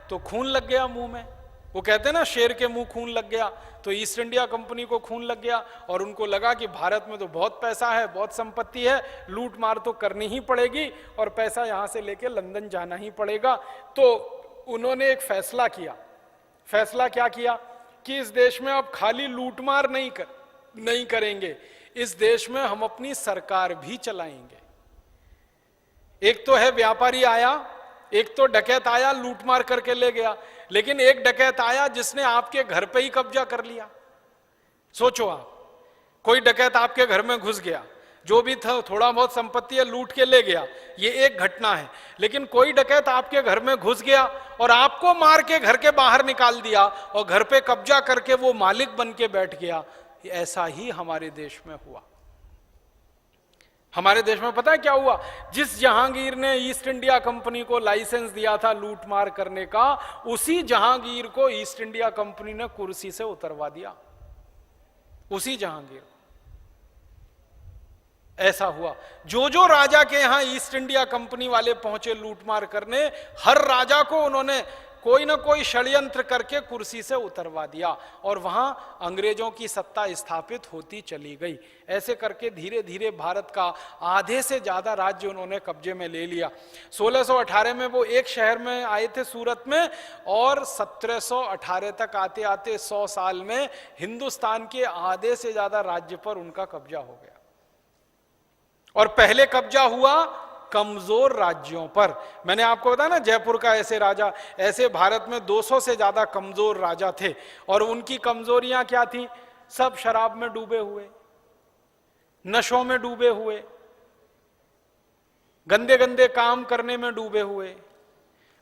तो खून लग गया मुंह में। वो कहते हैं ना, शेर के मुंह खून लग गया, तो ईस्ट इंडिया कंपनी को खून लग गया और उनको लगा कि भारत में तो बहुत पैसा है, बहुत संपत्ति है, लूट मार तो करनी ही पड़ेगी और पैसा यहां से लेके लंदन जाना ही पड़ेगा। तो उन्होंने एक फैसला किया। फैसला क्या किया कि इस देश में अब खाली लूटमार नहीं करेंगे, इस देश में हम अपनी सरकार भी चलाएंगे। एक तो है व्यापारी आया, एक तो डकैत आया लूटमार करके ले गया, लेकिन एक डकैत आया जिसने आपके घर पे ही कब्जा कर लिया। सोचो आप, कोई डकैत आपके घर में घुस गया, जो भी था थोड़ा बहुत संपत्ति है लूट के ले गया, ये एक घटना है। लेकिन कोई डकैत आपके घर में घुस गया और आपको मार के घर के बाहर निकाल दिया और घर पे कब्जा करके वो मालिक बन के बैठ गया। ऐसा ही हमारे देश में हुआ। हमारे देश में पता है क्या हुआ? जिस जहांगीर ने ईस्ट इंडिया कंपनी को लाइसेंस दिया था लूटमार करने का, उसी जहांगीर को ईस्ट इंडिया कंपनी ने कुर्सी से उतरवा दिया। उसी जहांगीर को। ऐसा हुआ। जो जो राजा के यहां ईस्ट इंडिया कंपनी वाले पहुंचे लूटमार करने, हर राजा को उन्होंने कोई ना कोई षड्यंत्र करके कुर्सी से उतरवा दिया और वहां अंग्रेजों की सत्ता स्थापित होती चली गई। ऐसे करके धीरे धीरे भारत का आधे से ज्यादा राज्य उन्होंने कब्जे में ले लिया। 1618 में वो एक शहर में आए थे, सूरत में, और 1718 तक आते आते 100 साल में हिंदुस्तान के आधे से ज्यादा राज्य पर उनका कब्जा हो गया। और पहले कब्जा हुआ कमजोर राज्यों पर। मैंने आपको बताया ना, जयपुर का ऐसे राजा, ऐसे भारत में 200 से ज्यादा कमजोर राजा थे। और उनकी कमजोरियां क्या थी? सब शराब में डूबे हुए, नशों में डूबे हुए, गंदे गंदे काम करने में डूबे हुए,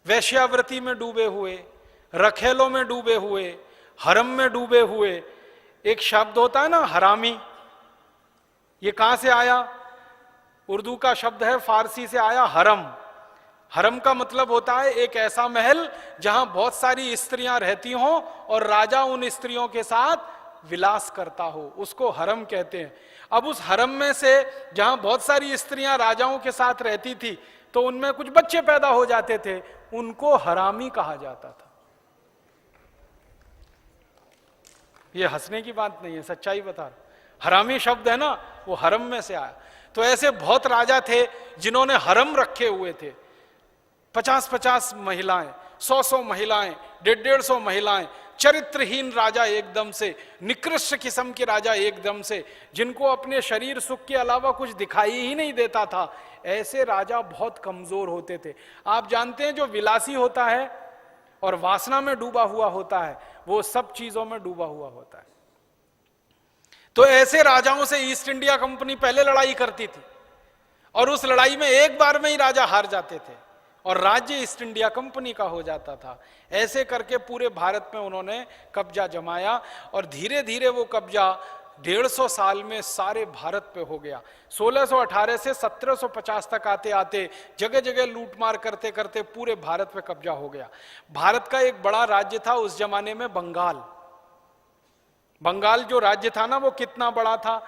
वैश्यावृत्ति में डूबे हुए, रखेलों में डूबे हुए, हरम में डूबे हुए। एक शब्द होता है ना हरामी, ये कहां से आया? उर्दू का शब्द है, फारसी से आया हरम। हरम का मतलब होता है एक ऐसा महल जहां बहुत सारी स्त्रियां रहती हों और राजा उन स्त्रियों के साथ विलास करता हो, उसको हरम कहते हैं। अब उस हरम में से जहां बहुत सारी स्त्रियां राजाओं के साथ रहती थी, तो उनमें कुछ बच्चे पैदा हो जाते थे, उनको हरामी कहा जाता था। ये हंसने की बात नहीं है, सच्चाई बता रहा। हरामी शब्द है ना, वो हरम में से आया। तो ऐसे बहुत राजा थे जिन्होंने हरम रखे हुए थे। 50-50 महिलाएं, 100-100 महिलाएं, 150-150 महिलाएं, चरित्रहीन राजा एकदम से, निकृष्ट किस्म के राजा एकदम से, जिनको अपने शरीर सुख के अलावा कुछ दिखाई ही नहीं देता था। ऐसे राजा बहुत कमजोर होते थे। आप जानते हैं, जो विलासी होता है और वासना में डूबा हुआ होता है, वो सब चीजों में डूबा हुआ होता है। तो ऐसे राजाओं से ईस्ट इंडिया कंपनी पहले लड़ाई करती थी और उस लड़ाई में एक बार में ही राजा हार जाते थे और राज्य ईस्ट इंडिया कंपनी का हो जाता था। ऐसे करके पूरे भारत में उन्होंने कब्जा जमाया और धीरे धीरे वो कब्जा 150 साल में सारे भारत पे हो गया। 1618 से 1750 तक आते आते जगह जगह लूटमार करते करते पूरे भारत पे कब्जा हो गया। भारत का एक बड़ा राज्य था उस जमाने में, बंगाल। बंगाल जो राज्य था ना, वो कितना बड़ा था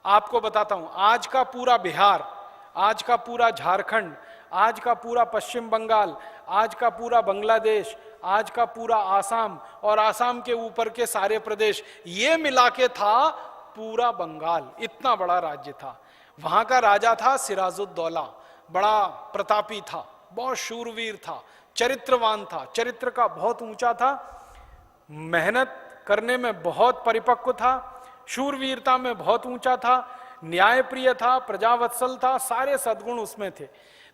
आपको बताता हूं। आज का पूरा बिहार, आज का पूरा झारखंड, आज का पूरा पश्चिम बंगाल, आज का पूरा बांग्लादेश, आज का पूरा आसाम और आसाम के ऊपर के सारे प्रदेश, ये मिला के था पूरा बंगाल। इतना बड़ा राज्य था। वहां का राजा था सिराजुद्दौला, बड़ा प्रतापी था, बहुत शूरवीर था, चरित्रवान था, चरित्र का बहुत ऊंचा था, मेहनत करने में बहुत परिपक्व था, शूरवीरता में बहुत ऊंचा था, न्यायप्रिय था, प्रजावत्सल था, सारे सद्गुण उसमें थे।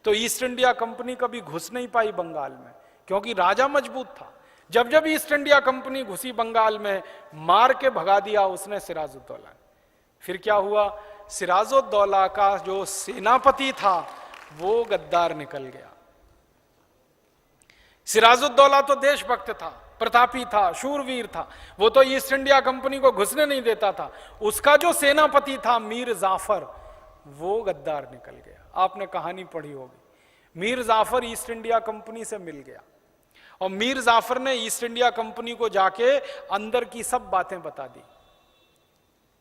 तो ईस्ट इंडिया कंपनी कभी घुस नहीं पाई बंगाल में, क्योंकि राजा मजबूत था। जब जब ईस्ट इंडिया कंपनी घुसी बंगाल में, मार के भगा दिया उसने सिराजुद्दौला ने। फिर क्या हुआ? सिराजुद्दौला का जो सेनापति था वो गद्दार निकल गया। सिराजुद्दौला तो देशभक्त था, प्रतापी था, शूरवीर था, वो तो ईस्ट इंडिया कंपनी को घुसने नहीं देता था। उसका जो सेनापति था मीर जाफर, वो गद्दार निकल गया। आपने कहानी पढ़ी होगी। Mir Jafar East India Company से मिल गया और मीर जाफर ने ईस्ट इंडिया कंपनी को जाके अंदर की सब बातें बता दी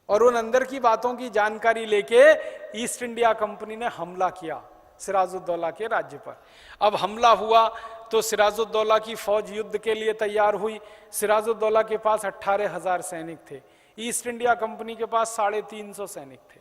और उन अंदर की बातों की जानकारी लेके ईस्ट इंडिया कंपनी ने हमला किया सिराजुद्दौला के राज्य पर। अब हमला हुआ तो सिराजुद्दौला की फौज युद्ध के लिए तैयार हुई। सिराजुद्दौला के पास 18,000 सैनिक थे, ईस्ट इंडिया कंपनी के पास 350 सैनिक थे।